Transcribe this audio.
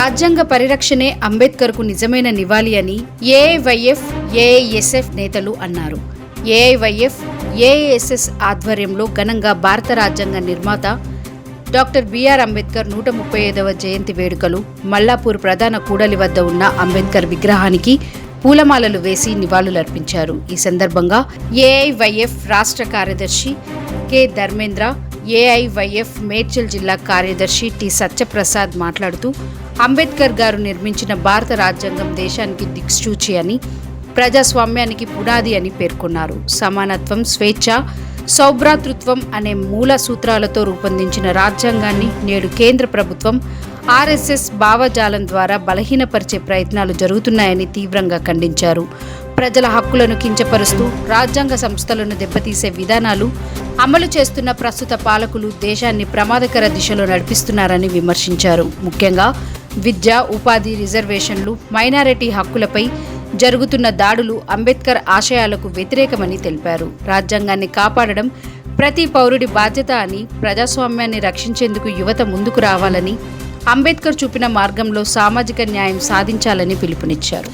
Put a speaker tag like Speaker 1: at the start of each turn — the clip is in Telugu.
Speaker 1: రాజ్యాంగ పరిరక్షణే అంబేద్కర్కు నిజమైన నివాళి అని ఏఐవైఎఫ్, ఏఐఎస్ఎఫ్ నేతలు అన్నారు. ఏఐవైఎఫ్, ఏఐఎస్ఎస్ ఆధ్వర్యంలో ఘనంగా భారత రాజ్యాంగ నిర్మాత డాక్టర్ బిఆర్ అంబేద్కర్ 135వ జయంతి వేడుకలు మల్లాపూర్ ప్రధాన కూడలి వద్ద ఉన్న అంబేద్కర్ విగ్రహానికి పూలమాలలు వేసి నివాళులర్పించారు. ఈ సందర్భంగా ఏఐవైఎఫ్ రాష్ట్ర కార్యదర్శి కె ధర్మేంద్ర, ఏఐవైఎఫ్ మేడ్చల్ జిల్లా కార్యదర్శి టి సత్యప్రసాద్ మాట్లాడుతూ అంబేద్కర్ గారు నిర్మించిన భారత రాజ్యాంగం దేశానికి దిక్సూచి అని, ప్రజాస్వామ్యానికి పునాది అని పేర్కొన్నారు. సమానత్వం, స్వేచ్ఛ, సౌభ్రాతృత్వం అనే మూల సూత్రాలతో రూపొందించిన రాజ్యాంగాన్ని నేడు కేంద్ర ప్రభుత్వం ఆర్ఎస్ఎస్ భావజాలం ద్వారా బలహీనపరిచే ప్రయత్నాలు జరుగుతున్నాయని తీవ్రంగా ఖండించారు. ప్రజల హక్కులను కించపరుస్తూ రాజ్యాంగ సంస్థలను దెబ్బతీసే విధానాలు అమలు చేస్తున్న ప్రస్తుత పాలకులు దేశాన్ని ప్రమాదకర దిశలో నడిపిస్తున్నారని విమర్శించారు. ముఖ్యంగా విద్య, ఉపాధి, రిజర్వేషన్లు, మైనారిటీ హక్కులపై జరుగుతున్న దాడులు అంబేద్కర్ ఆశయాలకు వ్యతిరేకమని తెలిపారు. రాజ్యాంగాన్ని కాపాడడం ప్రతి పౌరుడి బాధ్యత అని, ప్రజాస్వామ్యాన్ని రక్షించేందుకు యువత ముందుకు రావాలని, అంబేద్కర్ చూపిన మార్గంలో సామాజిక న్యాయం సాధించాలని పిలుపునిచ్చారు.